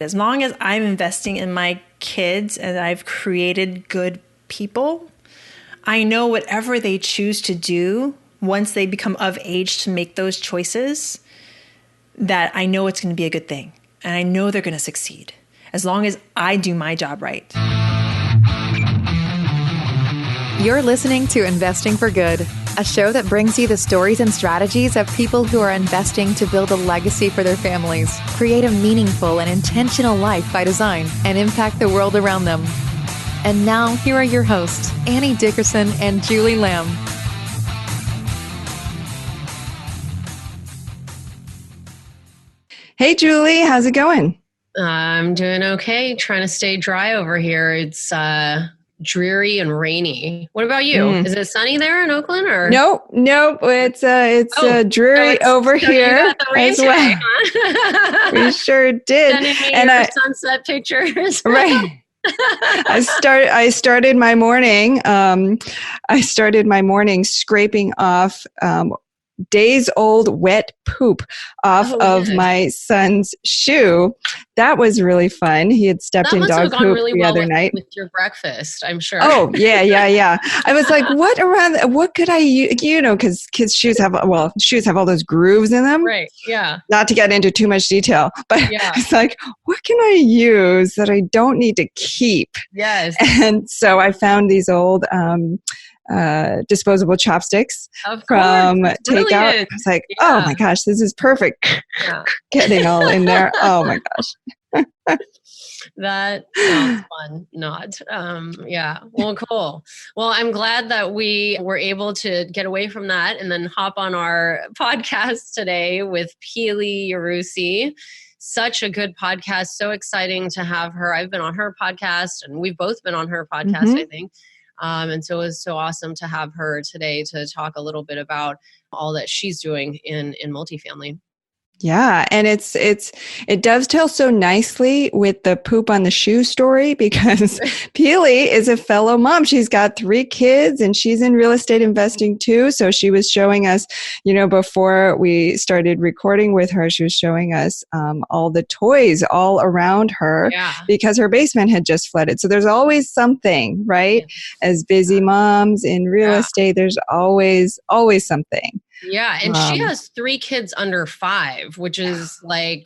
As long as I'm investing in my kids and I've created good people, I know whatever they choose to do, once they become of age to make those choices, that I know it's going to be a good thing. And I know they're going to succeed as long as I do my job right. You're listening to Investing for Good, a show that brings you the stories and strategies of people who are investing to build a legacy for their families, create a meaningful and intentional life by design, and impact the world around them. And now, here are your hosts, Annie Dickerson and Julie Lamb. Hey, Julie, how's it going? I'm doing okay. Trying to stay dry over here. It's dreary and rainy. What about you? Is it sunny there in Oakland? Or Nope. It's dreary over here as well. Huh? We sure did. Sending me your sunset pictures. Right. I started my morning. I started my morning scraping off days old wet poop off of my son's shoe. That was really fun. He had stepped in dog poop really the other night. With your breakfast, I'm sure. Oh, yeah. I was like, what could I use? Because kids' shoes have all those grooves in them. Right, yeah. Not to get into too much detail, but it's like, what can I use that I don't need to keep? Yes. And so I found these old disposable chopsticks from takeout. I was like, oh my gosh, this is perfect. Yeah. Getting all in there. Oh my gosh. That sounds fun. Yeah. Well, cool. Well, I'm glad that we were able to get away from that and then hop on our podcast today with Pili Yarusi. Such a good podcast. So exciting to have her. I've been on her podcast and we've both been on her podcast, I think. And so it was so awesome to have her today to talk a little bit about all that she's doing in multifamily. Yeah. And it dovetails so nicely with the poop on the shoe story because Pili is a fellow mom. She's got 3 kids and she's in real estate investing too. So she was showing us, before we started recording with her, she was showing us all the toys all around her because her basement had just flooded. So there's always something, right? As busy moms in real estate, there's always something. Yeah. And she has 3 kids under 5, which is I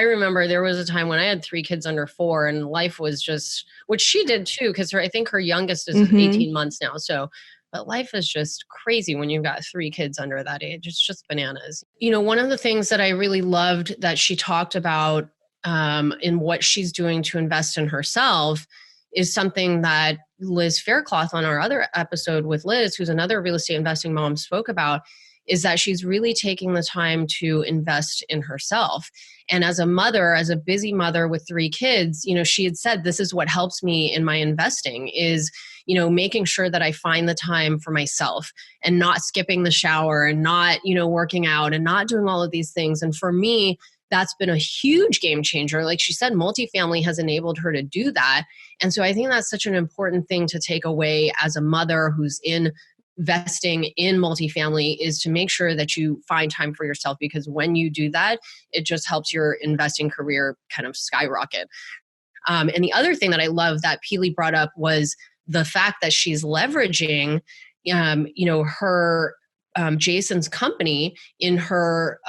remember there was a time when I had 3 kids under 4 and life was just, which she did too, because I think her youngest is 18 months now. So, but life is just crazy when you've got 3 kids under that age. It's just bananas. One of the things that I really loved that she talked about in what she's doing to invest in herself is something that Liz Faircloth on our other episode with Liz, who's another real estate investing mom, spoke about, is that she's really taking the time to invest in herself. And as a mother, as a busy mother with 3 kids, she had said, this is what helps me in my investing is, making sure that I find the time for myself and not skipping the shower and not, working out and not doing all of these things. And for me, that's been a huge game changer. Like she said, multifamily has enabled her to do that. And so I think that's such an important thing to take away as a mother who's investing in multifamily is to make sure that you find time for yourself, because when you do that, it just helps your investing career kind of skyrocket. And the other thing that I love that Pili brought up was the fact that she's leveraging, her Jason's company in her,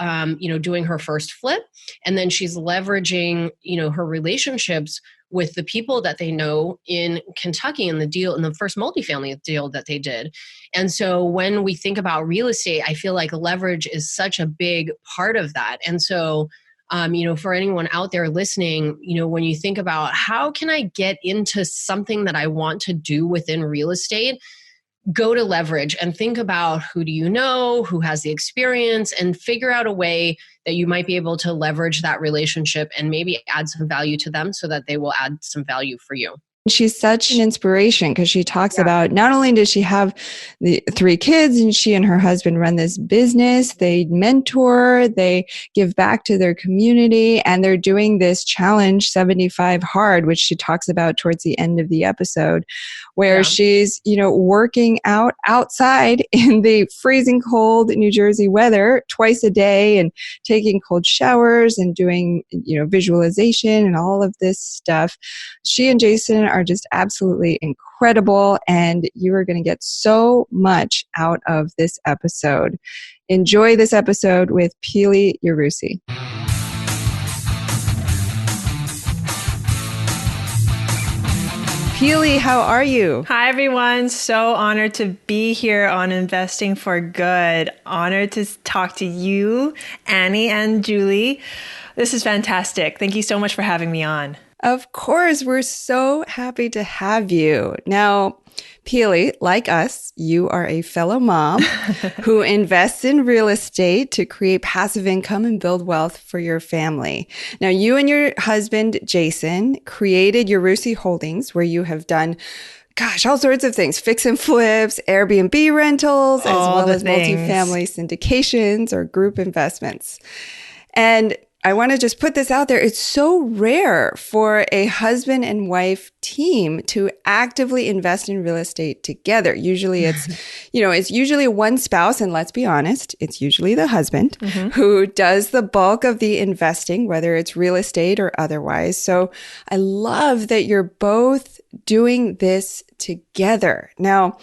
doing her first flip. And then she's leveraging, her relationships with the people that they know in Kentucky in the first multifamily deal that they did. And so when we think about real estate, I feel like leverage is such a big part of that. And so, for anyone out there listening, when you think about how can I get into something that I want to do within real estate, go to leverage and think about who do you know, who has the experience, and figure out a way that you might be able to leverage that relationship and maybe add some value to them so that they will add some value for you. She's such an inspiration because she talks about not only does she have the 3 kids and she and her husband run this business, they mentor, they give back to their community, and they're doing this challenge 75 hard, which she talks about towards the end of the episode, where she's, working out outside in the freezing cold New Jersey weather twice a day and taking cold showers and doing, visualization and all of this stuff. She and Jason are just absolutely incredible, and you are going to get so much out of this episode. Enjoy this episode with Pili Yarusi. Pili, how are you? Hi, everyone. So honored to be here on Investing for Good. Honored to talk to you, Annie and Julie. This is fantastic. Thank you so much for having me on. Of course, we're so happy to have you. Now, Pili, like us, you are a fellow mom who invests in real estate to create passive income and build wealth for your family. Now, you and your husband, Jason, created Yarusi Holdings, where you have done all sorts of things, fix and flips, Airbnb rentals, as well as multifamily syndications or group investments. And I want to just put this out there. It's so rare for a husband and wife team to actively invest in real estate together. Usually it's, it's usually one spouse. And let's be honest, it's usually the husband who does the bulk of the investing, whether it's real estate or otherwise. So I love that you're both doing this together. Now,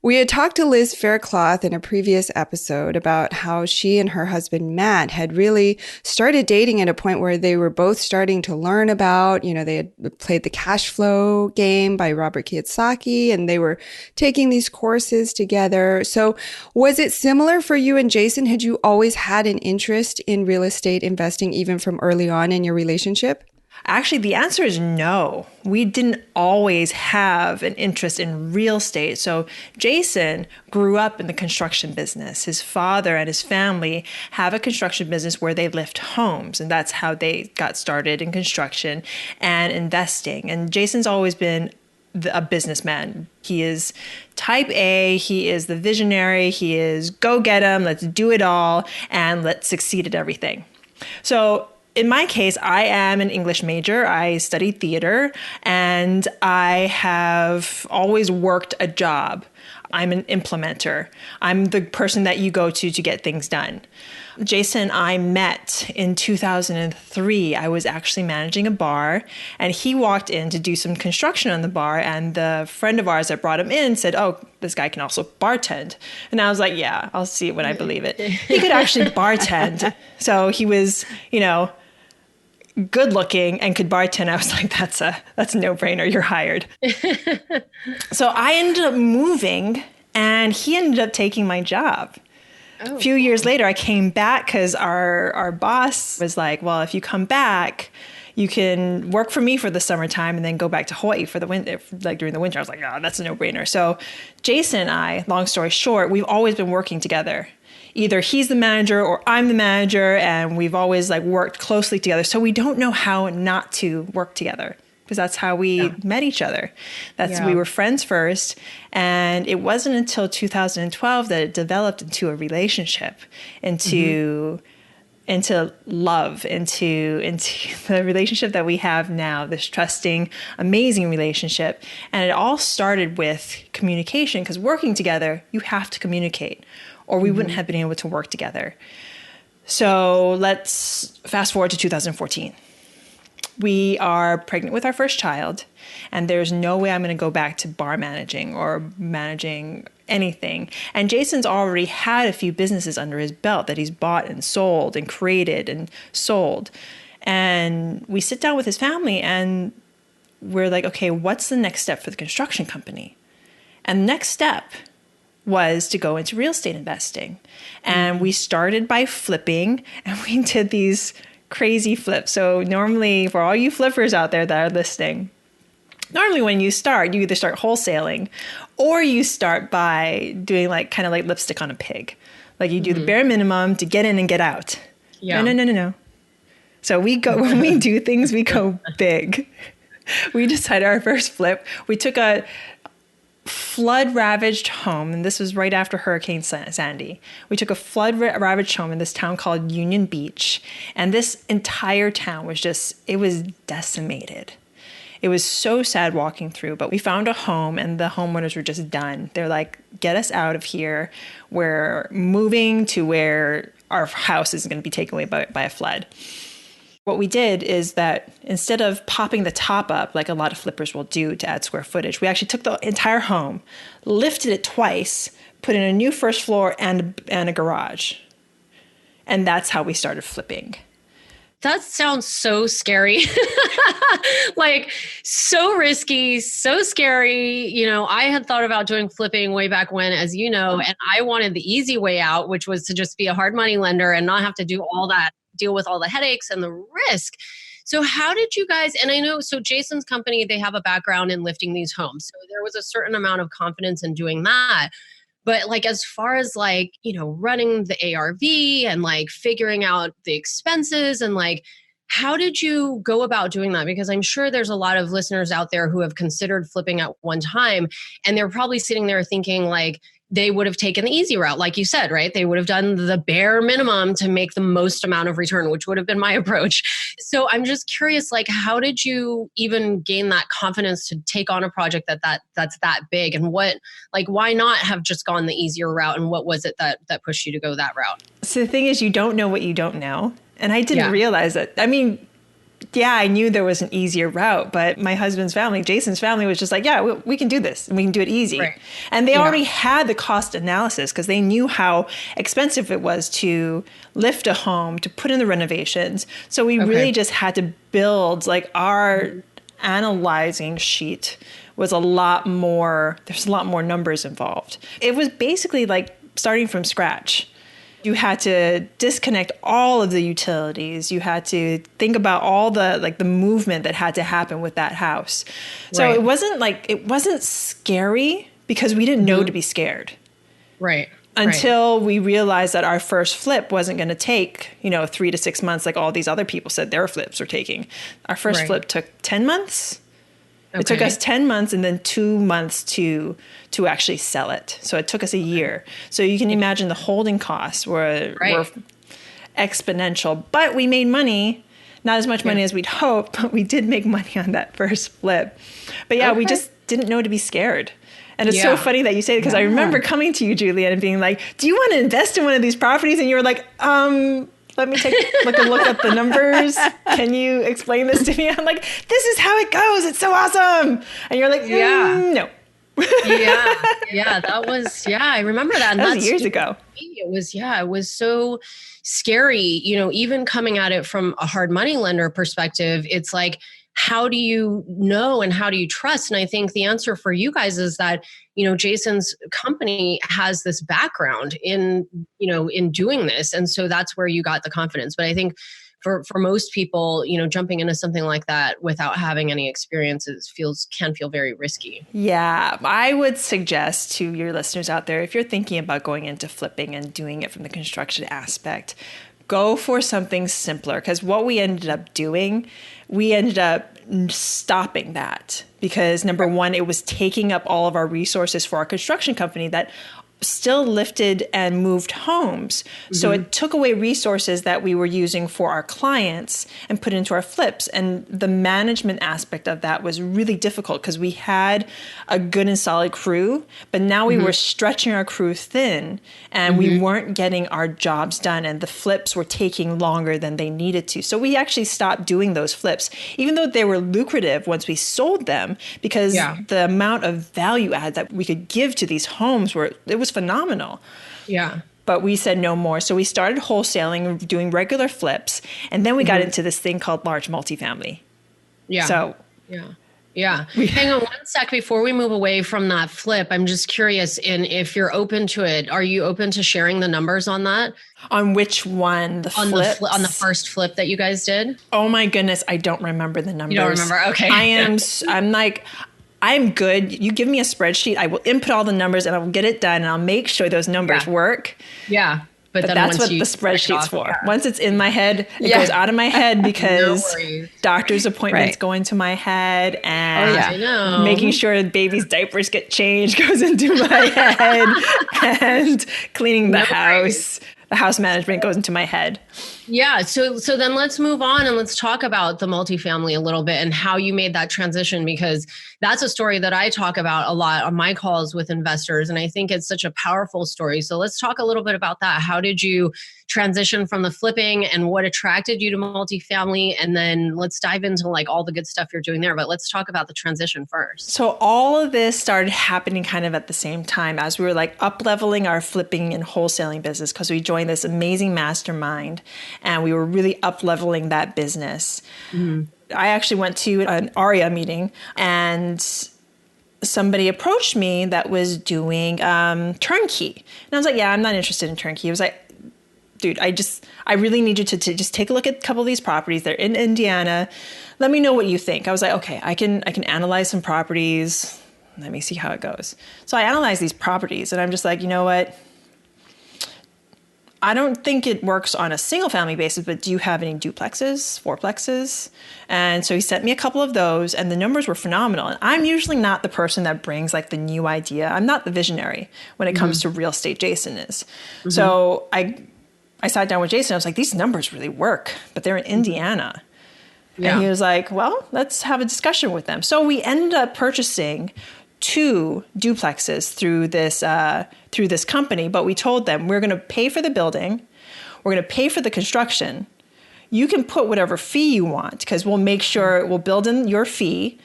we had talked to Liz Faircloth in a previous episode about how she and her husband, Matt, had really started dating at a point where they were both starting to learn about, they had played the cash flow game by Robert Kiyosaki, and they were taking these courses together. So was it similar for you and Jason? Had you always had an interest in real estate investing even from early on in your relationship? Actually, the answer is no. We didn't always have an interest in real estate. So Jason grew up in the construction business. His father and his family have a construction business where they lift homes, and that's how they got started in construction and investing. And Jason's always been a businessman. He is type A, he is the visionary, he is go get 'em, let's do it all, and let's succeed at everything. So in my case, I am an English major. I studied theater, and I have always worked a job. I'm an implementer. I'm the person that you go to get things done. Jason and I met in 2003. I was actually managing a bar, and he walked in to do some construction on the bar, and the friend of ours that brought him in said, "Oh, this guy can also bartend." And I was like, yeah, I'll see it when I believe it. He could actually bartend. So he was, good looking and could bartend. I was like, that's a no-brainer. You're hired. So I ended up moving, and he ended up taking my job. A few years later, I came back because our boss was like, well, if you come back, you can work for me for the summertime and then go back to Hawaii for the winter, like during the winter. I was like, oh, that's a no-brainer. So Jason and I, long story short, we've always been working together. Either he's the manager or I'm the manager, and we've always worked closely together. So we don't know how not to work together, because that's how we met each other. We were friends first, and it wasn't until 2012 that it developed into a relationship, into love, into the relationship that we have now, this trusting, amazing relationship. And it all started with communication, because working together, you have to communicate, or we wouldn't have been able to work together. So let's fast forward to 2014. We are pregnant with our first child, and there's no way I'm going to go back to bar managing or managing anything. And Jason's already had a few businesses under his belt that he's bought and sold and created and sold. And we sit down with his family, and we're like, okay, what's the next step for the construction company? And the next step was to go into real estate investing. And we started by flipping, and we did these crazy flips. So normally, for all you flippers out there that are listening, normally when you start, you either start wholesaling or you start by doing kind of like lipstick on a pig. Like you do the bare minimum to get in and get out. Yeah. No. So when we do things, we go big. we decided our first flip, we took a flood ravaged home, and this was right after Hurricane Sandy. We took a flood ravaged home in this town called Union Beach, and this entire town was it was decimated. It was so sad walking through, but we found a home and the homeowners were just done. They're like, get us out of here. We're moving to where our house is going to be taken away by a flood. What we did is that instead of popping the top up, like a lot of flippers will do to add square footage, we actually took the entire home, lifted it twice, put in a new first floor and a garage. And that's how we started flipping. That sounds so scary. Like so risky, so scary. You know, I had thought about doing flipping way back when, as you know, and I wanted the easy way out, which was to just be a hard money lender and not have to do all that, deal with all the headaches and the risk. So how did you guys, and I know, so Jason's company, they have a background in lifting these homes. So there was a certain amount of confidence in doing that. But like, as far as like, you know, running the ARV and like figuring out the expenses and like, how did you go about doing that? Because I'm sure there's a lot of listeners out there who have considered flipping at one time, and they're probably sitting there thinking like, they would have taken the easy route, like you said, right? They would have done the bare minimum to make the most amount of return, which would have been my approach. So I'm just curious, like, how did you even gain that confidence to take on a project that's that big? And what, like, why not have just gone the easier route? And what was it that pushed you to go that route? So the thing is, you don't know what you don't know. And I didn't realize it. I mean, yeah, I knew there was an easier route, but my husband's family, Jason's family, was just like, yeah, we can do this and we can do it easy. Right. And they already had the cost analysis because they knew how expensive it was to lift a home, to put in the renovations. So we really just had to build, like, our analyzing sheet was a lot more, there's a lot more numbers involved. It was basically like starting from scratch. You had to disconnect all of the utilities. You had to think about all the, like, the movement that had to happen with that house. So it wasn't scary because we didn't know to be scared. Right. Until we realized that our first flip wasn't going to take, 3 to 6 months like all these other people said their flips were taking. Our first flip took 10 months. It took us 10 months and then 2 months to actually sell it. So it took us a year. So you can imagine the holding costs were exponential. But we made money, not as much money as we'd hoped, but we did make money on that first flip. But we just didn't know to be scared. And it's so funny that you say it because I remember coming to you, Julianne, and being like, do you want to invest in one of these properties? And you were like, let me take a look at the numbers. Can you explain this to me? I'm like, this is how it goes. It's so awesome. And you're like, no. That was, I remember that. And that was years ago. It was so scary, even coming at it from a hard money lender perspective. It's like, how do you know and how do you trust? And I think the answer for you guys is that, Jason's company has this background in doing this. And so that's where you got the confidence. But I think for most people, jumping into something like that without having any experiences can feel very risky. Yeah. I would suggest to your listeners out there, if you're thinking about going into flipping and doing it from the construction aspect, go for something simpler. Because what we ended up doing, we ended up stopping that because, number one, it was taking up all of our resources for our construction company that still lifted and moved homes. Mm-hmm. So it took away resources that we were using for our clients and put into our flips. And the management aspect of that was really difficult because we had a good and solid crew, but now we were stretching our crew thin and we weren't getting our jobs done and the flips were taking longer than they needed to. So we actually stopped doing those flips, even though they were lucrative once we sold them, because the amount of value add that we could give to these homes it was phenomenal. Yeah. But we said no more. So we started wholesaling, doing regular flips. And then we got into this thing called large multifamily. Yeah. So hang on one sec before we move away from that flip. I'm just curious if you're open to it. Are you open to sharing the numbers on that? On which one? The flip? On the first flip that you guys did? Oh my goodness. I don't remember the numbers. You don't remember? Okay. I'm good. You give me a spreadsheet. I will input all the numbers and I will get it done and I'll make sure those numbers work. Yeah. But then that's once what the spreadsheet's for. yeah. Once it's in my head, it goes out of my head because worries. doctor's appointments Right. go into my head, and I know. making sure the baby's diapers get changed goes into my head, and cleaning the house. The house management goes into my head. Yeah. So then let's move on and let's talk about the multifamily a little bit and how you made that transition, because that's a story that I talk about a lot on my calls with investors. And I think it's such a powerful story. So let's talk a little bit about that. How did you transition from the flipping and what attracted you to multifamily? And then let's dive into like all the good stuff you're doing there. But let's talk about the transition first. So all of this started happening kind of at the same time as we were like up leveling our flipping and wholesaling business, because we joined this amazing mastermind and we were really up leveling that business. I actually went to an ARIA meeting and somebody approached me that was doing turnkey. And I was like, yeah, I'm not interested in turnkey. It was like, dude, I really need you to just take a look at a couple of these properties. They're in Indiana. Let me know what you think. I was like, okay, I can analyze some properties. Let me see how it goes. So I analyze these properties and I'm just like, you know what? I don't think it works on a single family basis, but do you have any duplexes, fourplexes? And so he sent me a couple of those and the numbers were phenomenal. And I'm usually not the person that brings like the new idea. I'm not the visionary when it comes to real estate. Jason is. So I sat down with Jason. I was like, these numbers really work, but they're in Indiana. And he was like, well, let's have a discussion with them. So we ended up purchasing 2 duplexes through this company, but we told them we're going to pay for the building, we're going to pay for the construction. You can put whatever fee you want because we'll make sure we'll build in your fee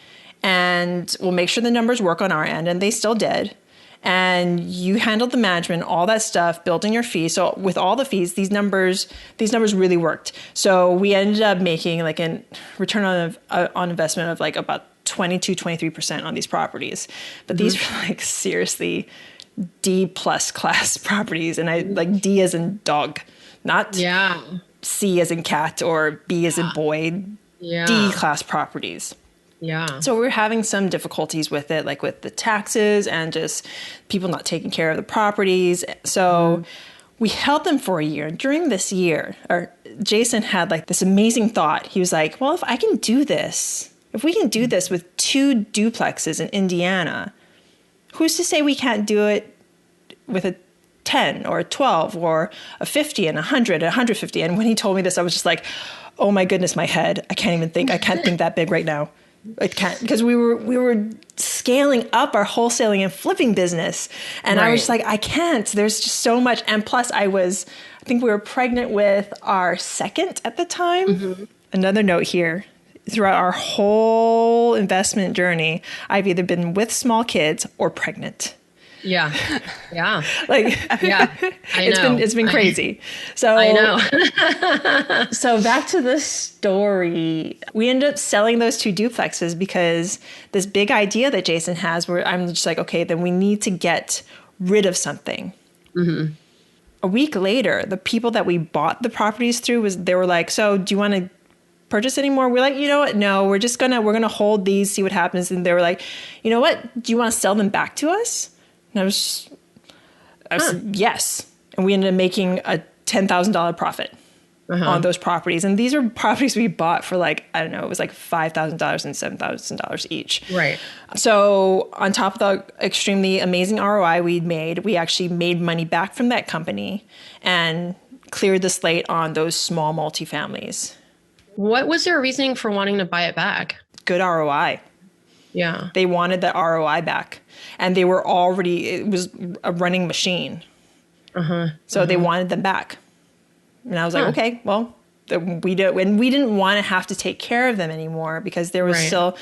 and we'll make sure the numbers work on our end, and they still did. And you handled the management, all that stuff, building your fee. So with all the fees, these numbers really worked. So we ended up making like a return on investment of like about 22-23% on these properties. But these were like seriously D+ class properties. And I like D as in dog, not C as in cat or B as in boy, D class properties. Yeah. So we're having some difficulties with it, like with the taxes and just people not taking care of the properties. So we held them for a year. And during this year, Jason had like this amazing thought. He was like, well, if we can do this with 2 duplexes in Indiana, who's to say we can't do it with a 10 or a 12 or a 50 and 100, 150. And when he told me this, I was just like, oh my goodness, my head. I can't think that big right now. I can't, because we were scaling up our wholesaling and flipping business. And I was just like, I can't. There's just so much. And plus I think we were pregnant with our second at the time. Another note here. Throughout our whole investment journey, I've either been with small kids or pregnant. Yeah. It's been crazy. So I know. So back to the story. We ended up selling those 2 duplexes because this big idea that Jason has, where I'm just like, okay, then we need to get rid of something. A week later, the people that we bought the properties through they were like, so do you want to purchase anymore? We're like, you know what? No, we're gonna hold these, see what happens. And they were like, you know what? Do you want to sell them back to us? And I was yes. And we ended up making a $10,000 profit on those properties. And these are properties we bought for like, I don't know, it was like $5,000 and $7,000 each. Right. So on top of the extremely amazing ROI we'd made, we actually made money back from that company and cleared the slate on those small multifamilies. What was their reasoning for wanting to buy it back? Good ROI. Yeah. They wanted the ROI back. And it was a running machine. So they wanted them back. And I was like, okay, well, we didn't want to have to take care of them anymore because there was still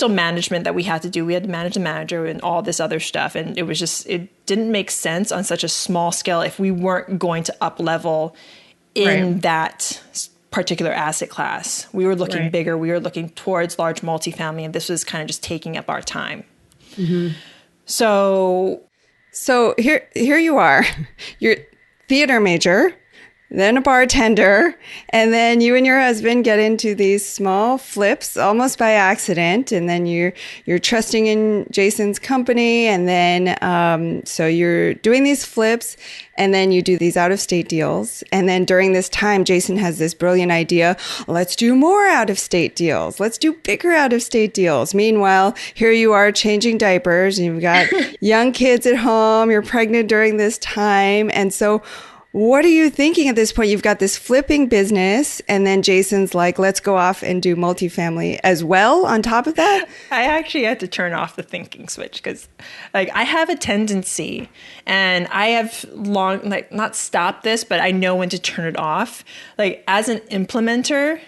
management that we had to do. We had to manage the manager and all this other stuff. And it didn't make sense on such a small scale if we weren't going to up level in that particular asset class. We were looking bigger. We were looking towards large multifamily, and this was kind of just taking up our time. So here you are. You're theater major, then a bartender, and then you and your husband get into these small flips almost by accident, and then you're trusting in Jason's company, and then so you're doing these flips, and then you do these out-of-state deals, and then during this time, Jason has this brilliant idea: let's do more out-of-state deals, let's do bigger out-of-state deals. Meanwhile, here you are changing diapers, and you've got young kids at home, you're pregnant during this time, and so what are you thinking at this point? You've got this flipping business, and then Jason's like, let's go off and do multifamily as well on top of that? I actually had to turn off the thinking switch because like I have a tendency, and I have long, like, not stopped this, but I know when to turn it off. Like as an implementer,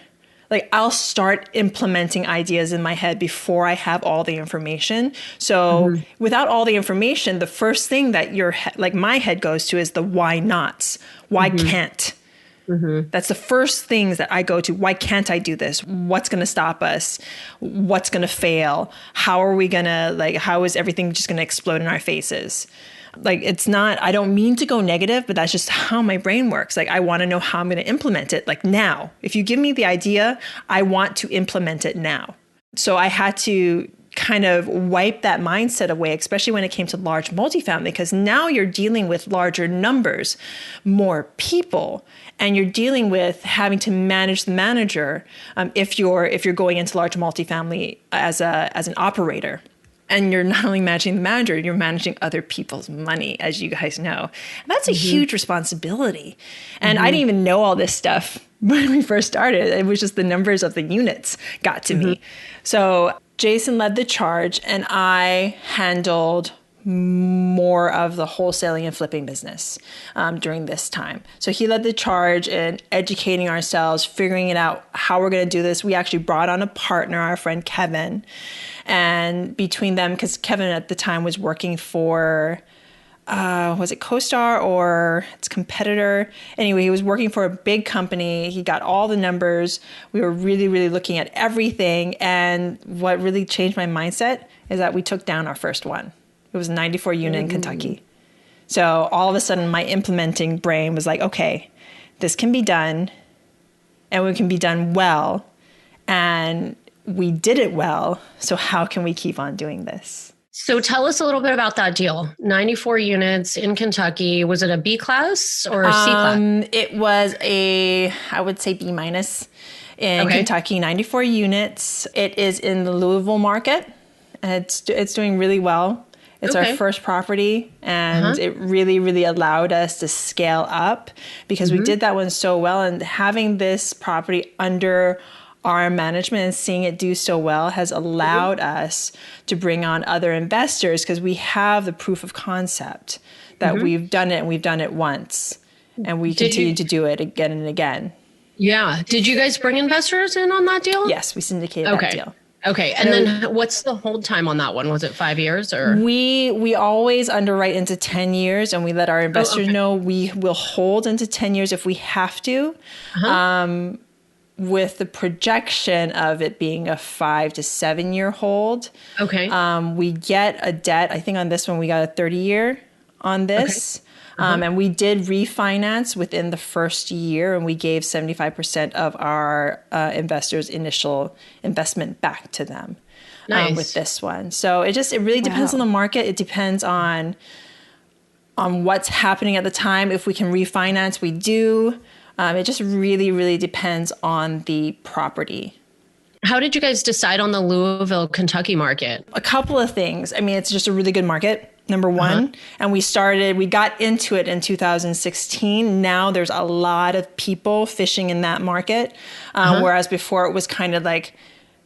like I'll start implementing ideas in my head before I have all the information. So without all the information, the first thing that like my head goes to is the why nots. Why can't? That's the first things that I go to. Why can't I do this? What's going to stop us? What's going to fail? How are we going to, like, how is everything just going to explode in our faces? Like, it's not, I don't mean to go negative, but that's just how my brain works. Like, I want to know how I'm going to implement it, like now. If you give me the idea, I want to implement it now. So I had to kind of wipe that mindset away, especially when it came to large multifamily, because now you're dealing with larger numbers, more people, and you're dealing with having to manage the manager if you're going into large multifamily as an operator. And you're not only managing the manager, you're managing other people's money, as you guys know. And that's a huge responsibility. And I didn't even know all this stuff when we first started. It was just the numbers of the units got to me. So Jason led the charge, and I handled more of the wholesaling and flipping business during this time. So he led the charge in educating ourselves, figuring it out, how we're going to do this. We actually brought on a partner, our friend Kevin. And between them, because Kevin at the time was working for, was it CoStar or its competitor? Anyway, he was working for a big company. He got all the numbers. We were really, really looking at everything. And what really changed my mindset is that we took down our first one. It was a 94 unit in Kentucky. So all of a sudden, my implementing brain was like, okay, this can be done, and it can be done well. And we did it well. So how can we keep on doing this? So tell us a little bit about that deal. 94 units in Kentucky. Was it a B class or a C class? It was I would say B minus in Kentucky, 94 units. It is in the Louisville market. And it's doing really well. It's our first property, and it really, really allowed us to scale up because we did that one so well. And having this property under our management and seeing it do so well has allowed us to bring on other investors because we have the proof of concept that we've done it, and we've done it once, and we continue to do it again and again. Yeah. Did you guys bring investors in on that deal? Yes, we syndicated that deal. Okay. And then what's the hold time on that one? Was it 5 years or? We always underwrite into 10 years, and we let our investors know we will hold into 10 years if we have to, with the projection of it being a 5 to 7 year hold. Okay. We get a debt. I think on this one, we got a 30-year on this. And we did refinance within the first year, and we gave 75% of our investors' initial investment back to them with this one. So it really depends on the market. It depends on what's happening at the time. If we can refinance, we do. It just really, really depends on the property. How did you guys decide on the Louisville, Kentucky market? A couple of things. I mean, it's just a really good market. Number one, and we got into it in 2016. Now there's a lot of people fishing in that market. Whereas before it was kind of like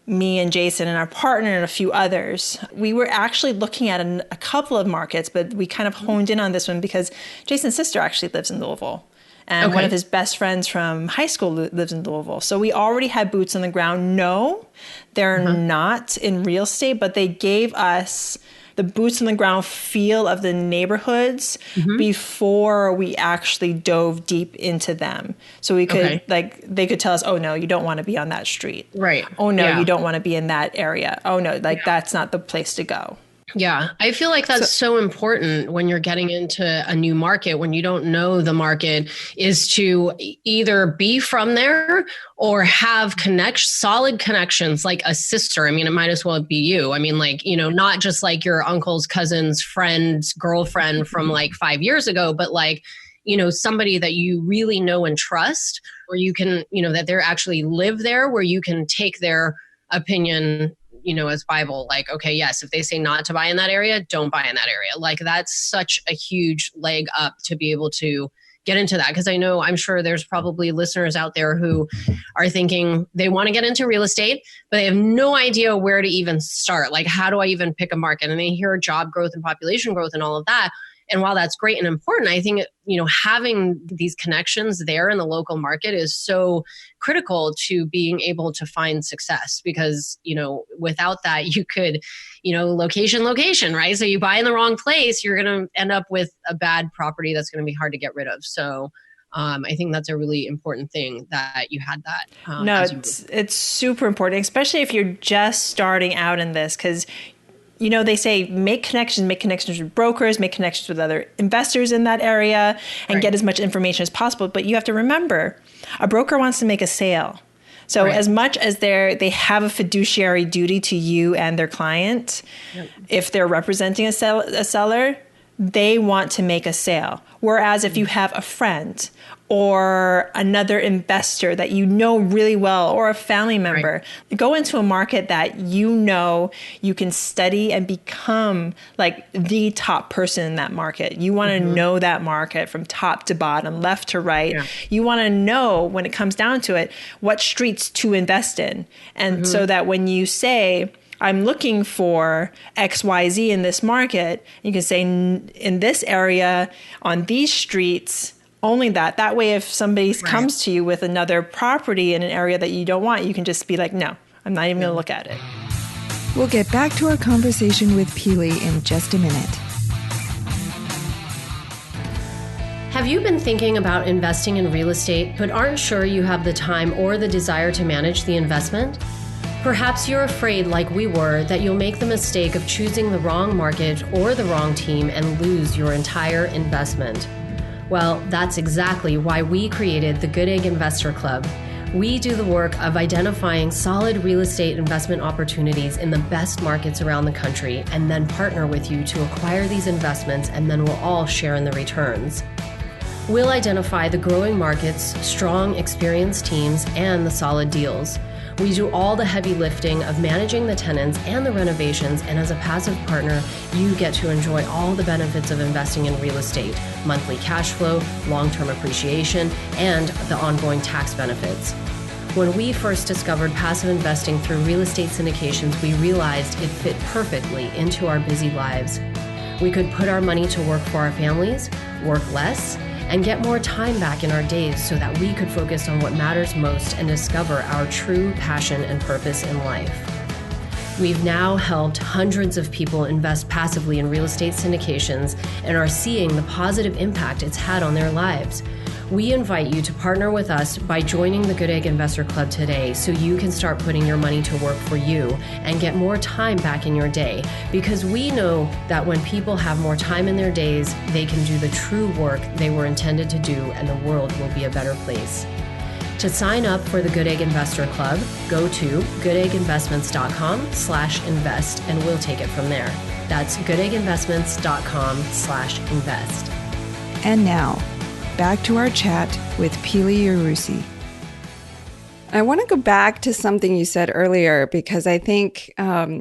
me and Jason and our partner and a few others. We were actually looking at a couple of markets, but we kind of honed in on this one because Jason's sister actually lives in Louisville. And one of his best friends from high school lives in Louisville. So we already had boots on the ground. No, they're not in real estate, but they gave us the boots on the ground feel of the neighborhoods before we actually dove deep into them. So we could they could tell us, oh no, you don't want to be on that street. Right. Oh no, you don't want to be in that area. Oh no, that's not the place to go. Yeah, I feel like that's so important when you're getting into a new market, when you don't know the market, is to either be from there or have solid connections, like a sister. I mean, it might as well be you. I mean, like, not just like your uncle's cousin's friend's girlfriend from like 5 years ago, but like, somebody that you really know and trust, where you can, that they're actually live there, where you can take their opinion as Bible, like, okay, yes, if they say not to buy in that area, don't buy in that area. Like, that's such a huge leg up to be able to get into that. Because I'm sure there's probably listeners out there who are thinking they want to get into real estate, but they have no idea where to even start. Like, how do I even pick a market? And they hear job growth and population growth and all of that. And while that's great and important, I think, having these connections there in the local market is so critical to being able to find success, because, without that, you could, location, right? So you buy in the wrong place, you're going to end up with a bad property that's going to be hard to get rid of. So I think that's a really important thing that you had that. No, it's super important, especially if you're just starting out in this, because they say make connections with brokers, make connections with other investors in that area, and get as much information as possible. But you have to remember, a broker wants to make a sale. So as much as they have a fiduciary duty to you and their client, if they're representing a seller, they want to make a sale. Whereas if you have a friend or another investor that you know really well, or a family member, go into a market that you can study and become like the top person in that market. You want to know that market from top to bottom, left to right. Yeah. You want to know, when it comes down to it, what streets to invest in. And so that when you say, I'm looking for XYZ in this market, you can say, in this area, on these streets, only that. That way, if somebody comes to you with another property in an area that you don't want, you can just be like, no, I'm not even going to look at it. We'll get back to our conversation with Pili in just a minute. Have you been thinking about investing in real estate, but aren't sure you have the time or the desire to manage the investment? Perhaps you're afraid, like we were, that you'll make the mistake of choosing the wrong market or the wrong team and lose your entire investment. Well, that's exactly why we created the Goodegg Investor Club. We do the work of identifying solid real estate investment opportunities in the best markets around the country, and then partner with you to acquire these investments, and then we'll all share in the returns. We'll identify the growing markets, strong, experienced teams, and the solid deals. We do all the heavy lifting of managing the tenants and the renovations, and as a passive partner, you get to enjoy all the benefits of investing in real estate: monthly cash flow, long-term appreciation, and the ongoing tax benefits. When we first discovered passive investing through real estate syndications, we realized it fit perfectly into our busy lives. We could put our money to work for our families, work less, and get more time back in our days so that we could focus on what matters most and discover our true passion and purpose in life. We've now helped hundreds of people invest passively in real estate syndications and are seeing the positive impact it's had on their lives. We invite you to partner with us by joining the Goodegg Investor Club today, so you can start putting your money to work for you and get more time back in your day. Because we know that when people have more time in their days, they can do the true work they were intended to do, and the world will be a better place. To sign up for the Goodegg Investor Club, go to goodegginvestments.com/invest, and we'll take it from there. That's goodegginvestments.com/invest. And now, back to our chat with Pili Yarusi. I want to go back to something you said earlier, because I think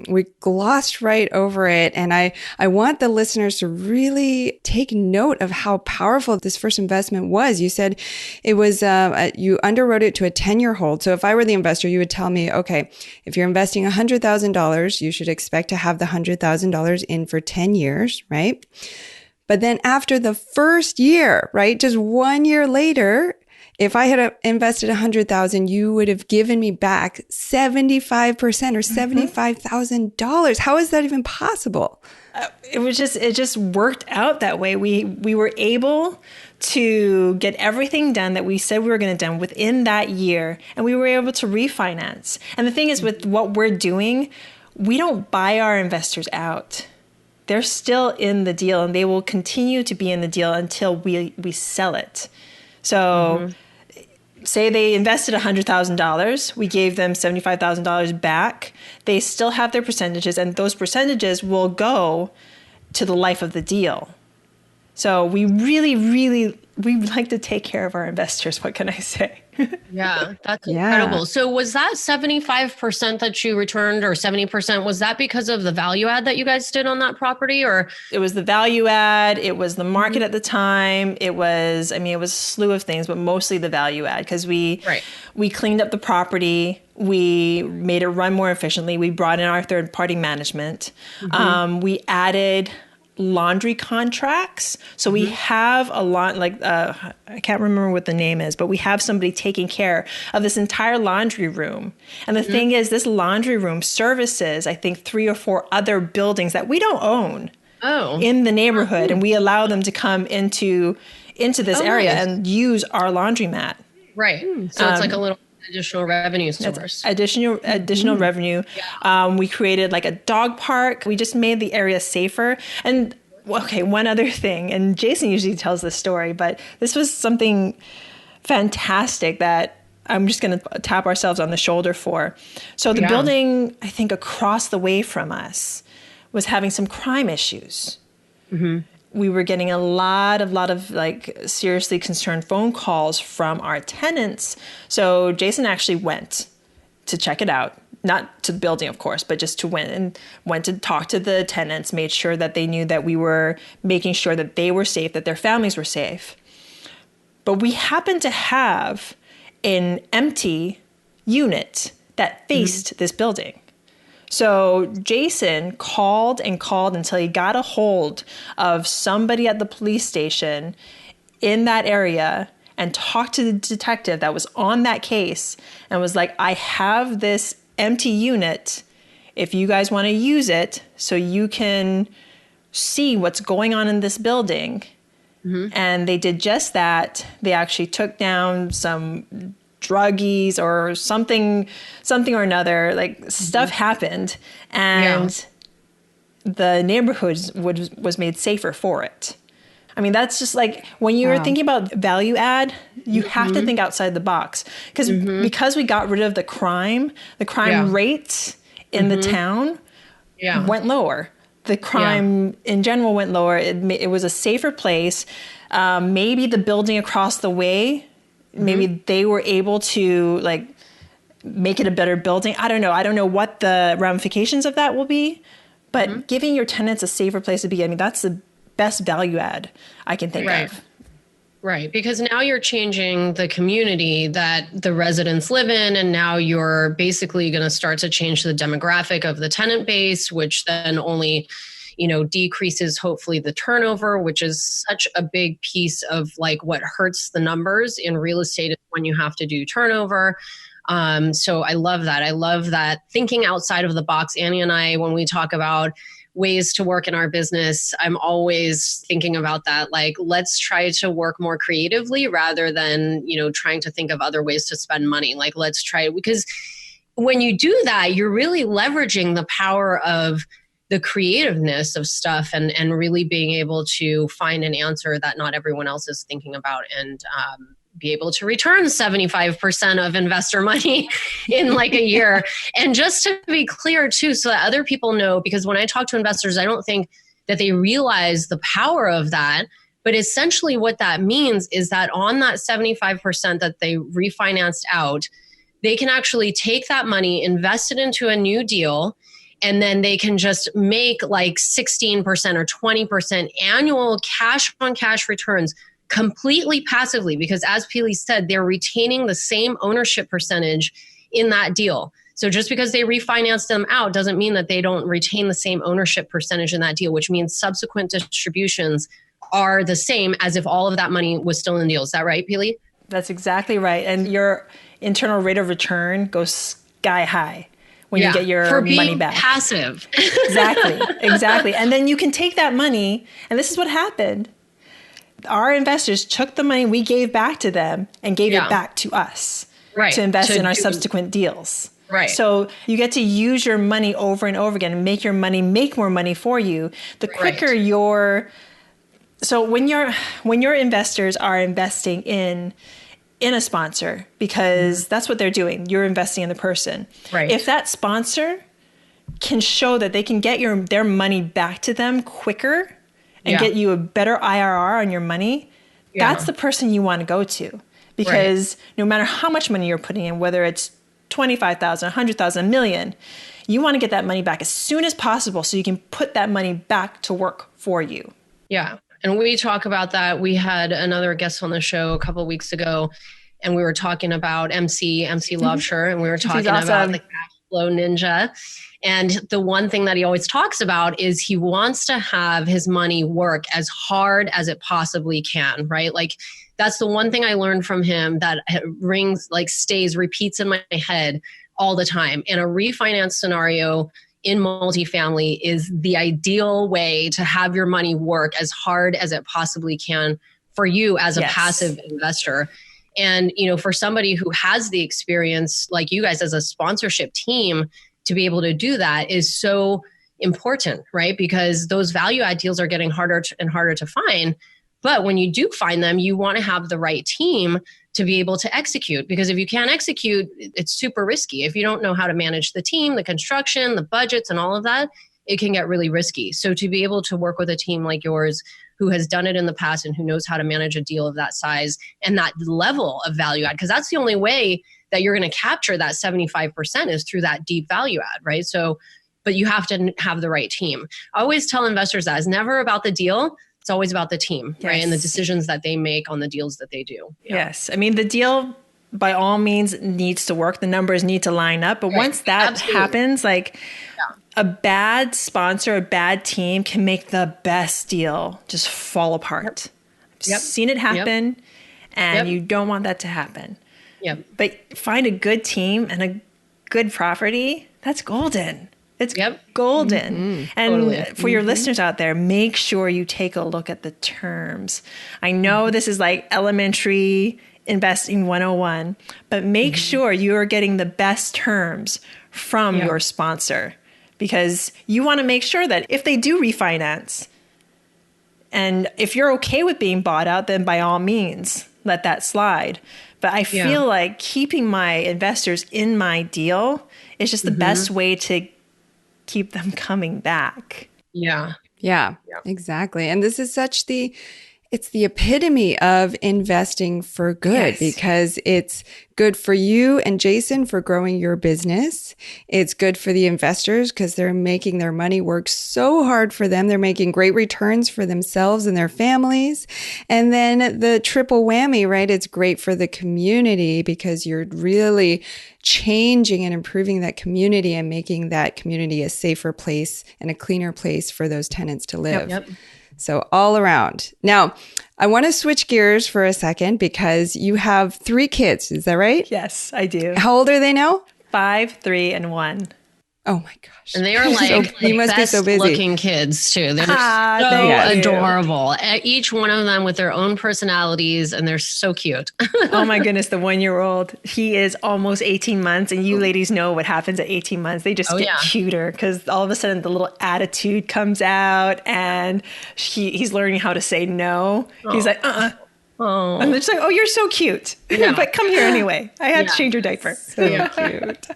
we glossed right over it. And I want the listeners to really take note of how powerful this first investment was. You said it was, you underwrote it to a 10-year hold. So if I were the investor, you would tell me, okay, if you're investing $100,000, you should expect to have the $100,000 in for 10 years, right? But then after the first year, right, just 1 year later, if I had invested $100,000, you would have given me back 75% or $75,000. How is that even possible? It just worked out that way. We were able to get everything done that we said we were going to do within that year, and we were able to refinance. And the thing is, with what we're doing, we don't buy our investors out. they're still in the deal, and they will continue to be in the deal until we sell it. So say they invested $100,000, we gave them $75,000 back. They still have their percentages, and those percentages will go to the life of the deal. So we really, we like to take care of our investors. What can I say? Yeah, that's incredible. So was that 75% that you returned, or 70%? Was that because of the value add that you guys did on that property, or? It was the value add. It was the market at the time. It was a slew of things, but mostly the value add, because we cleaned up the property. We made it run more efficiently. We brought in our third party management. We added laundry contracts. So we have a lot, I can't remember what the name is, but we have somebody taking care of this entire laundry room. And the thing is, this laundry room services, I think, 3 or 4 other buildings that we don't own in the neighborhood. And we allow them to come into this area and use our laundromat. Right. So it's like a little additional revenue source. Additional revenue. We created like a dog park. We just made the area safer. And one other thing, and Jason usually tells this story, but this was something fantastic that I'm just going to tap ourselves on the shoulder for. So the building, I think, across the way from us was having some crime issues. We were getting a lot of like seriously concerned phone calls from our tenants. So Jason actually went to check it out, not to the building, of course, but just went to talk to the tenants, made sure that they knew that we were making sure that they were safe, that their families were safe. But we happened to have an empty unit that faced this building. So Jason called until he got a hold of somebody at the police station in that area and talked to the detective that was on that case and was like, I have this empty unit if you guys want to use it so you can see what's going on in this building. And they did just that. They actually took down some druggies or something or another, like stuff happened, and the neighborhood was made safer for it. I mean, that's just like when you're thinking about value add, you have to think outside the box, because we got rid of the crime rates in the town went lower. The crime in general went lower. It was a safer place. Maybe the building across the way, maybe they were able to like make it a better building. I don't know. I don't know what the ramifications of that will be, but giving your tenants a safer place to be, I mean, that's the best value add I can think of. Right. Because now you're changing the community that the residents live in. And now you're basically going to start to change the demographic of the tenant base, which then only, decreases hopefully the turnover, which is such a big piece of like what hurts the numbers in real estate when you have to do turnover. So I love that. I love that thinking outside of the box. Annie and I, when we talk about ways to work in our business, I'm always thinking about that. Like, let's try to work more creatively rather than, trying to think of other ways to spend money. Like, let's try, because when you do that, you're really leveraging the power of the creativeness of stuff and really being able to find an answer that not everyone else is thinking about, and be able to return 75% of investor money in like a year. And just to be clear too, so that other people know, because when I talk to investors, I don't think that they realize the power of that. But essentially what that means is that on that 75% that they refinanced out, they can actually take that money, invest it into a new deal, and then they can just make like 16% or 20% annual cash on cash returns completely passively, because as Pili said, they're retaining the same ownership percentage in that deal. So just because they refinance them out doesn't mean that they don't retain the same ownership percentage in that deal, which means subsequent distributions are the same as if all of that money was still in the deal. Is that right, Pili? That's exactly right. And your internal rate of return goes sky high when you get your money back. Passive. Exactly. And then you can take that money, and this is what happened. Our investors took the money we gave back to them and gave it back to us to invest in our subsequent deals. Right. So you get to use your money over and over again and make your money make more money for you. The quicker so when your investors are investing in a sponsor, because that's what they're doing, you're investing in the person. Right. If that sponsor can show that they can get their money back to them quicker and get you a better IRR on your money, that's the person you want to go to. Because no matter how much money you're putting in, whether it's 25,000, 100,000, a million, you want to get that money back as soon as possible so you can put that money back to work for you. Yeah. And we talk about that. We had another guest on the show a couple of weeks ago, and we were talking about MC Lovesher, and we were talking about the cash flow ninja. And the one thing that he always talks about is he wants to have his money work as hard as it possibly can, right? Like that's the one thing I learned from him that rings, like repeats in my head all the time. In a refinance scenario in multifamily is the ideal way to have your money work as hard as it possibly can for you as a passive investor. And, for somebody who has the experience like you guys as a sponsorship team, to be able to do that is so important, right? Because those value add deals are getting harder and harder to find. But when you do find them, you want to have the right team to be able to execute. Because if you can't execute, it's super risky. If you don't know how to manage the team, the construction, the budgets, and all of that, it can get really risky. So to be able to work with a team like yours who has done it in the past and who knows how to manage a deal of that size and that level of value add, because that's the only way that you're going to capture that 75% is through that deep value add, right? So, but you have to have the right team. I always tell investors that it's never about the deal. It's always about the team, right? And the decisions that they make on the deals that they do. Yeah. Yes. I mean, the deal by all means needs to work. The numbers need to line up. But once that happens, a bad sponsor, a bad team can make the best deal just fall apart. I've seen it happen and you don't want that to happen. But find a good team and a good property. That's golden. It's golden. And for your listeners out there, make sure you take a look at the terms. I know this is like elementary investing 101, but make sure you are getting the best terms from your sponsor, because you want to make sure that if they do refinance and if you're okay with being bought out, then by all means, let that slide. But I feel like keeping my investors in my deal is just the best way to keep them coming back. Yeah, exactly. And this is it's the epitome of investing for good, because it's good for you and Jason for growing your business. It's good for the investors because they're making their money work so hard for them. They're making great returns for themselves and their families. And then the triple whammy, right? It's great for the community because you're really changing and improving that community and making that community a safer place and a cleaner place for those tenants to live. Yep. So all around. Now, I want to switch gears for a second because you have 3 kids. Is that right? Yes, I do. How old are they now? 5, 3, and 1. Oh my gosh. And they are like the best looking kids too. They're so adorable. Each one of them with their own personalities, and they're so cute. Oh my goodness, the 1-year-old, he is almost 18 months. And you ladies know what happens at 18 months. They just get cuter because all of a sudden the little attitude comes out and he's learning how to say no. He's like, Oh. And they're just like, oh, you're so cute. Yeah. But come here anyway. I had to change your diaper. So cute.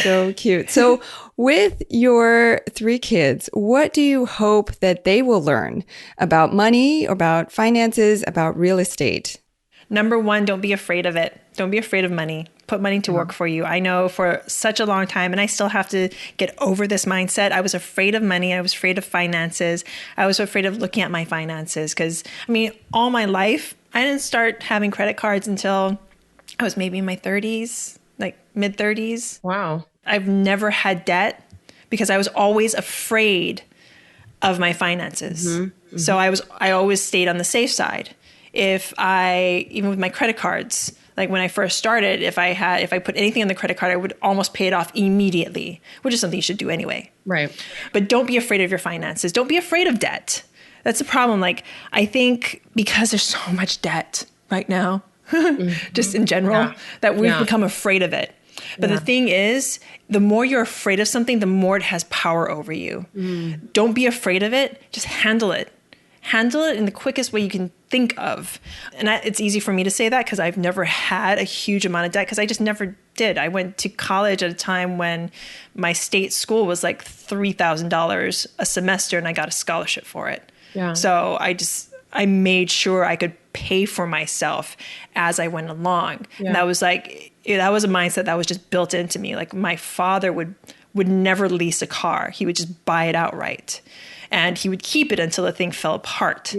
So cute. So with your 3 kids, what do you hope that they will learn about money, about finances, about real estate? Number 1, don't be afraid of it. Don't be afraid of money. Put money to work for you. I know for such a long time, and I still have to get over this mindset. I was afraid of money. I was afraid of finances. I was afraid of looking at my finances because, I mean, all my life, I didn't start having credit cards until I was maybe in my 30s, like mid 30s. Wow. I've never had debt because I was always afraid of my finances. So I always stayed on the safe side. Even with my credit cards, like when I first started, if I put anything on the credit card, I would almost pay it off immediately, which is something you should do anyway. Right. But don't be afraid of your finances. Don't be afraid of debt. That's the problem. Like, I think because there's so much debt right now, just in general, that we've become afraid of it. But the thing is, the more you're afraid of something, the more it has power over you. Don't be afraid of it. Just handle it. Handle it in the quickest way you can think of. And it's easy for me to say that because I've never had a huge amount of debt because I just never did. I went to college at a time when my state school was like $3,000 a semester and I got a scholarship for it. Yeah. So I made sure I could pay for myself as I went along. Yeah. And that was a mindset that was just built into me. Like my father would never lease a car. He would just buy it outright. And he would keep it until the thing fell apart.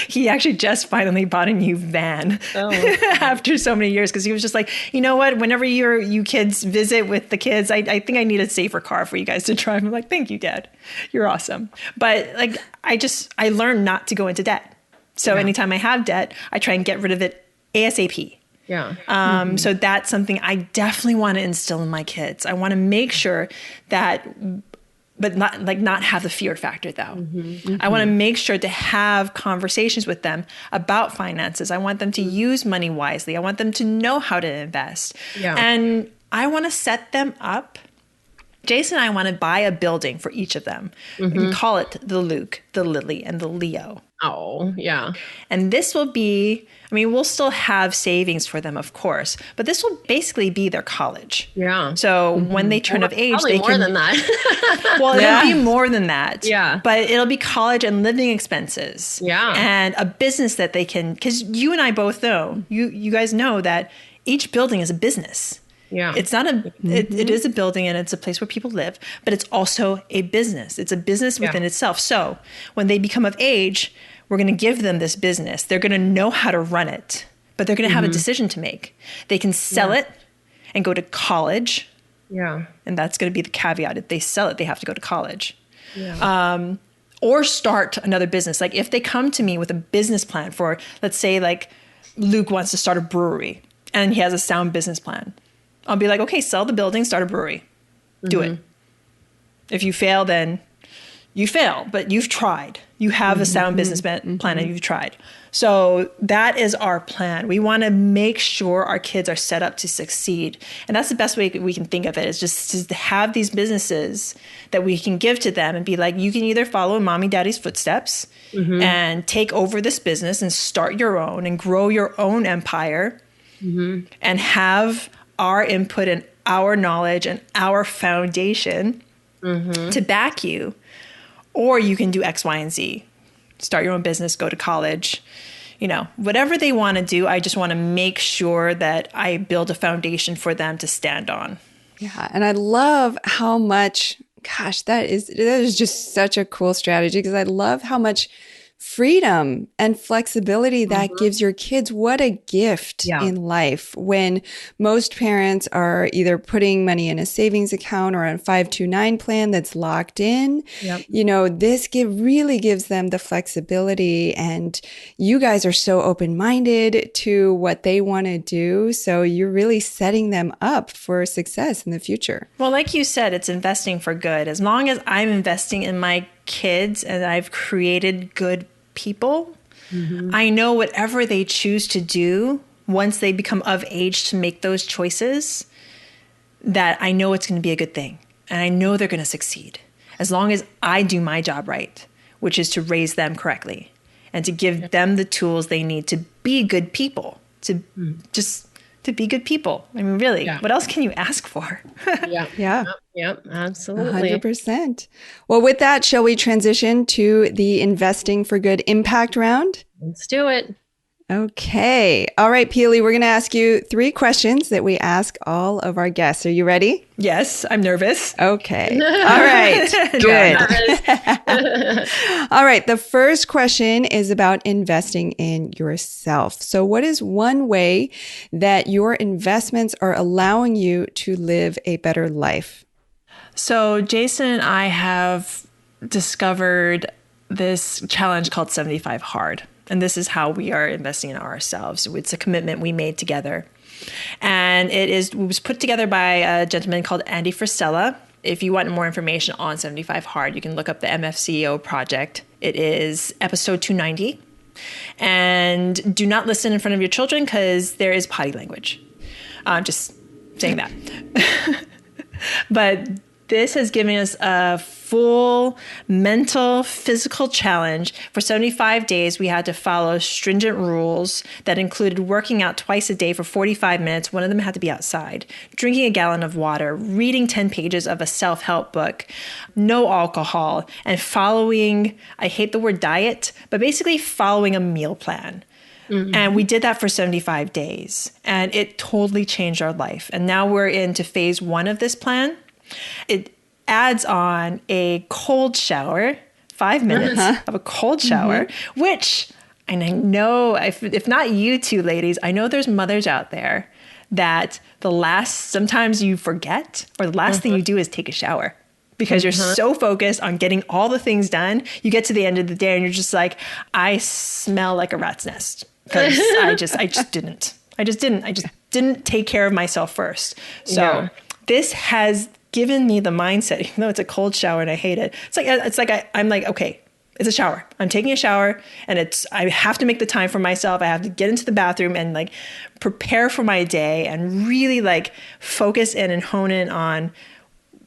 He actually just finally bought a new van after so many years because he was just like, you know what? Whenever you kids visit with the kids, I think I need a safer car for you guys to drive. I'm like, thank you, Dad. You're awesome. But like, I learned not to go into debt. So anytime I have debt, I try and get rid of it ASAP. Yeah. So that's something I definitely want to instill in my kids. I want to make sure that, but not have the fear factor though. I want to make sure to have conversations with them about finances. I want them to use money wisely. I want them to know how to invest. Yeah. And I want to set them up. Jason and I want to buy a building for each of them. We can call it the Luke, the Lily, and the Leo. Oh, yeah. And this will be, we'll still have savings for them, of course, but this will basically be their college. Yeah. So when they turn of age, they more than that. Well, it'll be more than that. Yeah. But it'll be college and living expenses. Yeah. And a business that they can, because you and I both know, you guys know that each building is a business. Yeah. It's not it is a building and it's a place where people live, but it's also a business. It's a business within itself. So when they become of age, we're going to give them this business. They're going to know how to run it, but they're going to have a decision to make. They can sell it and go to college. Yeah. And that's going to be the caveat. If they sell it, they have to go to college. Yeah. Or start another business. Like if they come to me with a business plan for, let's say like Luke wants to start a brewery and he has a sound business plan. I'll be like, okay, sell the building, start a brewery. Do it. If you fail, then you fail, but you've tried. You have a sound business plan and you've tried. So that is our plan. We want to make sure our kids are set up to succeed. And that's the best way we can think of it, is just to have these businesses that we can give to them and be like, you can either follow mommy, daddy's footsteps and take over this business and start your own and grow your own empire and have our input and our knowledge and our foundation to back you. Or you can do X, Y, and Z. Start your own business, go to college, whatever they want to do. I just want to make sure that I build a foundation for them to stand on. Yeah. And I love how much, that is just such a cool strategy, because I love how much freedom and flexibility that gives your kids. What a gift in life, when most parents are either putting money in a savings account or a 529 plan that's locked in. This really gives them the flexibility, and you guys are so open-minded to what they want to do. So you're really setting them up for success in the future. Well, like you said, it's investing for good. As long as I'm investing in my kids and I've created good people, I know whatever they choose to do once they become of age to make those choices, that I know it's going to be a good thing. And I know they're going to succeed as long as I do my job right, which is to raise them correctly and to give them the tools they need to be good people, to be good people. Really, what else can you ask for? Yep, absolutely. 100%. Well, with that, shall we transition to the Investing for Good impact round? Let's do it. Okay. All right, Pili, we're going to ask you 3 questions that we ask all of our guests. Are you ready? Yes, I'm nervous. Okay. All right. Good. All right. The first question is about investing in yourself. So what is one way that your investments are allowing you to live a better life? So Jason and I have discovered this challenge called 75 Hard. And this is how we are investing in ourselves. It's a commitment we made together. And it was put together by a gentleman called Andy Frisella. If you want more information on 75 Hard, you can look up the MFCEO project. It is episode 290. And do not listen in front of your children because there is potty language. Just saying that. But this has given us a full mental, physical challenge. For 75 days, we had to follow stringent rules that included working out twice a day for 45 minutes. One of them had to be outside, drinking a gallon of water, reading 10 pages of a self-help book, no alcohol, and following, I hate the word diet, but basically following a meal plan. And we did that for 75 days, and it totally changed our life. And now we're into phase 1 of this plan. It adds on a cold shower, 5 minutes of a cold shower, which, and I know, if not you two ladies, I know there's mothers out there that sometimes you forget, or the last thing you do is take a shower. Because you're so focused on getting all the things done, you get to the end of the day and you're just like, I smell like a rat's nest. Because I just didn't take care of myself first. So this has given me the mindset, even though it's a cold shower and I hate it. I'm like, okay, it's a shower. I'm taking a shower, and I have to make the time for myself. I have to get into the bathroom and like prepare for my day and really like focus in and hone in on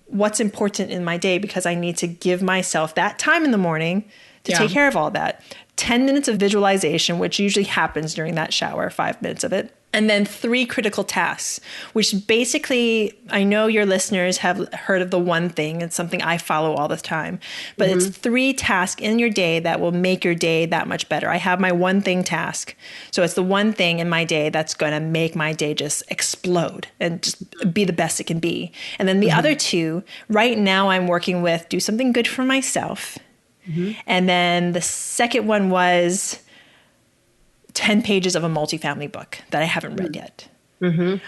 what's important in my day, because I need to give myself that time in the morning to take care of all that. 10 minutes of visualization, which usually happens during that shower, 5 minutes of it. And then 3 critical tasks, which basically, I know your listeners have heard of the one thing. It's something I follow all the time. But it's 3 tasks in your day that will make your day that much better. I have my one thing task. So it's the one thing in my day that's going to make my day just explode and just be the best it can be. And then the other 2, right now I'm working with do something good for myself. And then the second one was 10 pages of a multifamily book that I haven't read yet.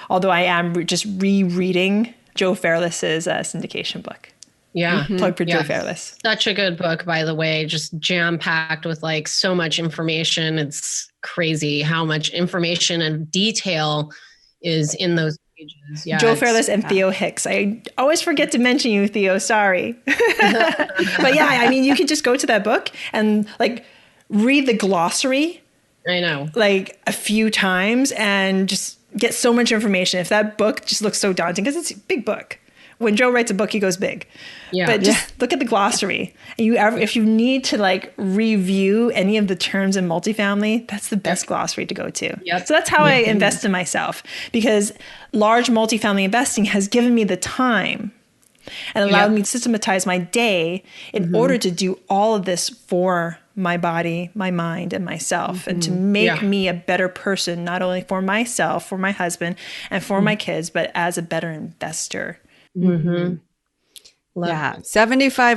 Although I am just rereading Joe Fairless's syndication book. Yeah. Plug for Joe Fairless. Such a good book, by the way, just jam-packed with like so much information. It's crazy how much information and detail is in those pages. Yeah, Joe Fairless and Theo Hicks. I always forget to mention you, Theo. Sorry. But yeah, I mean, you can just go to that book and like read the glossary. I know. Like a few times and just get so much information. If that book just looks so daunting, because it's a big book. When Joe writes a book, he goes big. Yeah. But just look at the glossary. And if you need to like review any of the terms in multifamily, that's the best glossary to go to. So that's how I invest in myself, because large multifamily investing has given me the time and allowed me to systematize my day in order to do all of this for my body, my mind, and myself, and to make me a better person, not only for myself, for my husband, and for my kids, but as a better investor. 75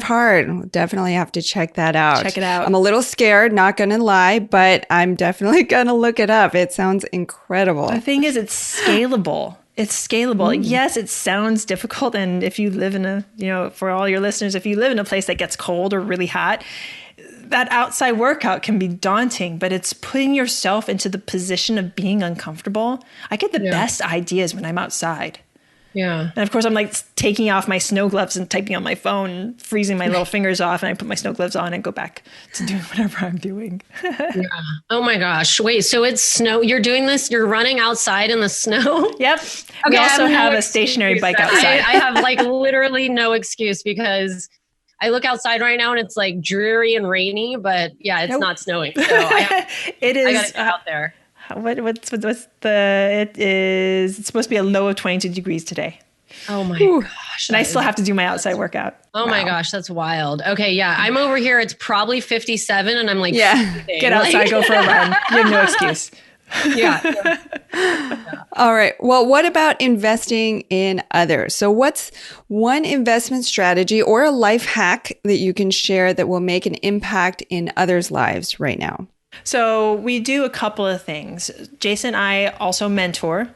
Hard. Definitely have to check that out. Check it out. I'm a little scared, not going to lie, but I'm definitely going to look it up. It sounds incredible. The thing is, it's scalable. It's scalable. Yes, it sounds difficult. And if you live in for all your listeners, if you live in a place that gets cold or really hot, that outside workout can be daunting, but it's putting yourself into the position of being uncomfortable. I get the best ideas when I'm outside. Yeah. And of course, I'm like taking off my snow gloves and typing on my phone and freezing my little fingers off. And I put my snow gloves on and go back to doing whatever I'm doing. Oh my gosh. Wait, so it's snow. You're doing this. You're running outside in the snow? Yep. We also have a stationary bike outside. I have like literally no excuse, because I look outside right now and it's like dreary and rainy, but it's not snowing. So it is. I gotta get out there. It's supposed to be a low of 22 degrees today. Oh my gosh. And I still have to do my outside workout. Oh my gosh, that's wild. Okay, yeah. I'm over here. It's probably 57 and I'm like, get outside, go for a run. You have no excuse. All right. Well, what about investing in others? So what's one investment strategy or a life hack that you can share that will make an impact in others' lives right now? So we do a couple of things. Jason and I also mentor.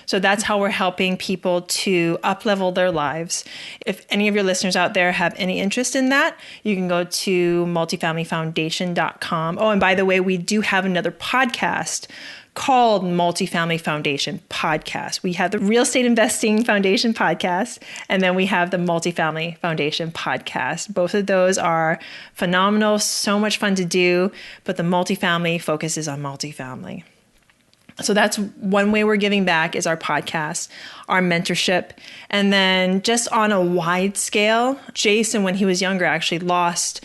So that's how we're helping people to up-level their lives. If any of your listeners out there have any interest in that, you can go to multifamilyfoundation.com. Oh, and by the way, we do have another podcast called Multifamily Foundation Podcast. We have the Real Estate Investing Foundation podcast, and then we have the Multifamily Foundation podcast. Both of those are phenomenal, so much fun to do, but the multifamily focuses on multifamily. So that's one way we're giving back is our podcast, our mentorship. And then just on a wide scale, Jason, when he was younger, actually lost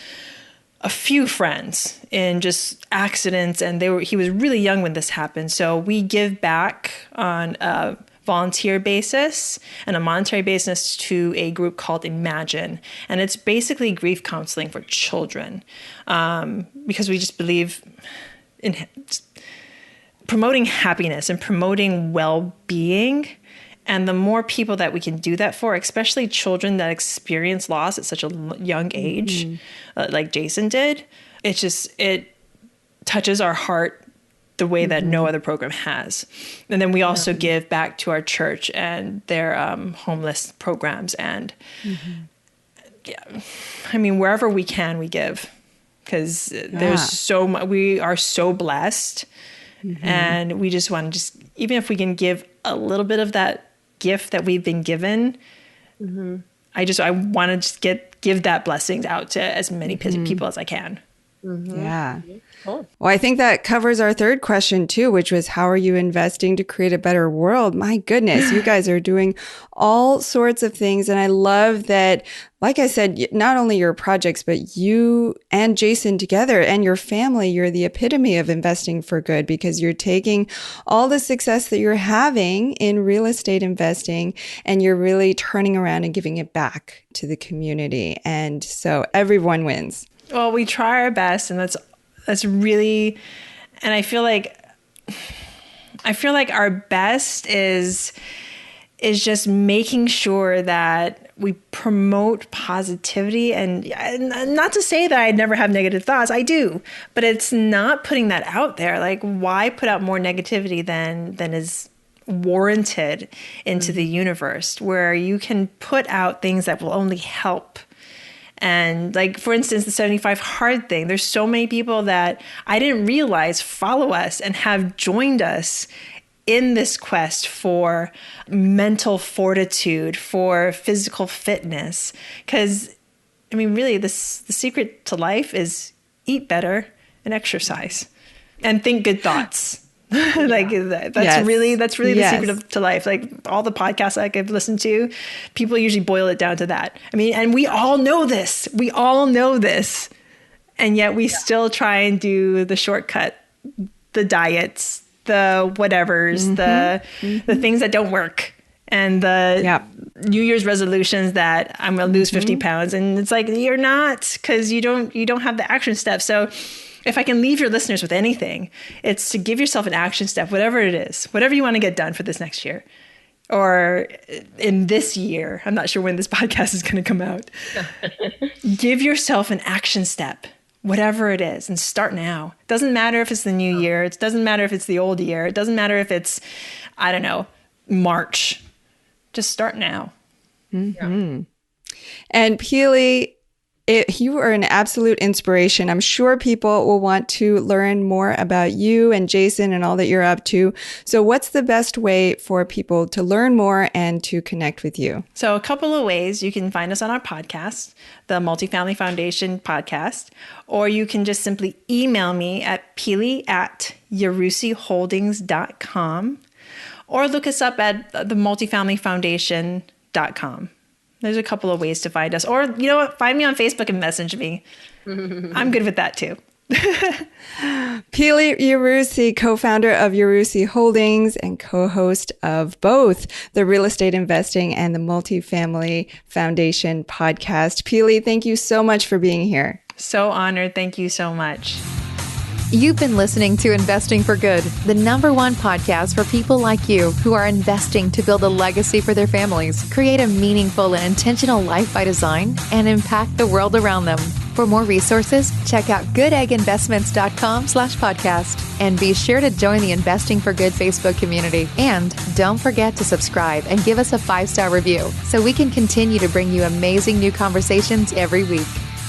a few friends in just accidents. And he was really young when this happened. So we give back on a volunteer basis and a monetary basis to a group called Imagine. And it's basically grief counseling for children, because we just believe in promoting happiness and promoting well-being. And the more people that we can do that for, especially children that experience loss at such a young age, like Jason did, it touches our heart the way that no other program has. And then we also give back to our church and their homeless programs. And I mean, wherever we can, we give, because there's so much, we are so blessed. And we just want to even if we can give a little bit of that gift that we've been given, I want to just give that blessings out to as many people as I can. Yeah. Cool. Well, I think that covers our third question too, which was, how are you investing to create a better world? My goodness, you guys are doing all sorts of things. And I love that, like I said, not only your projects, but you and Jason together and your family, you're the epitome of investing for good, because you're taking all the success that you're having in real estate investing and you're really turning around and giving it back to the community. And so everyone wins. Well, we try our best, and that's really, and I feel like our best is just making sure that we promote positivity, and not to say that I never have negative thoughts. I do, but it's not putting that out there. Like, why put out more negativity than is warranted into the universe, where you can put out things that will only help. And like, for instance, the 75 hard thing, there's so many people that I didn't realize follow us and have joined us in this quest for mental fortitude, for physical fitness. Because, I mean, really, the secret to life is eat better and exercise and think good thoughts. Like that's really the secret to life. Like all the podcasts I've listened to, people usually boil it down to that. I mean, and we all know this. And yet we still try and do the shortcut, the diets, the whatevers, the things that don't work, and the New Year's resolutions that I'm going to lose 50 pounds. And it's like, you're not, because you don't have the action steps. So if I can leave your listeners with anything, it's to give yourself an action step, whatever it is, whatever you want to get done for this next year or in this year. I'm not sure when this podcast is going to come out. Give yourself an action step, whatever it is, and start now. It doesn't matter if it's the new year. It doesn't matter if it's the old year. It doesn't matter if it's, I don't know, March. Just start now. And Pili, you are an absolute inspiration. I'm sure people will want to learn more about you and Jason and all that you're up to. So what's the best way for people to learn more and to connect with you? So a couple of ways. You can find us on our podcast, the Multifamily Foundation podcast, or you can just simply email me at pili@yarusiholdings.com, or look us up at the multifamilyfoundation.com. There's a couple of ways to find us. Or, you know what? Find me on Facebook and message me. I'm good with that too. Pili Yarusi, co-founder of Yarusi Holdings and co-host of both the Real Estate Investing and the Multifamily Foundation podcast. Pili, thank you so much for being here. So honored. Thank you so much. You've been listening to Investing for Good, the #1 podcast for people like you who are investing to build a legacy for their families, create a meaningful and intentional life by design, and impact the world around them. For more resources, check out goodegginvestments.com/podcast and be sure to join the Investing for Good Facebook community. And don't forget to subscribe and give us a 5-star review so we can continue to bring you amazing new conversations every week.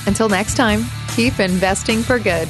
Until next time, keep investing for good.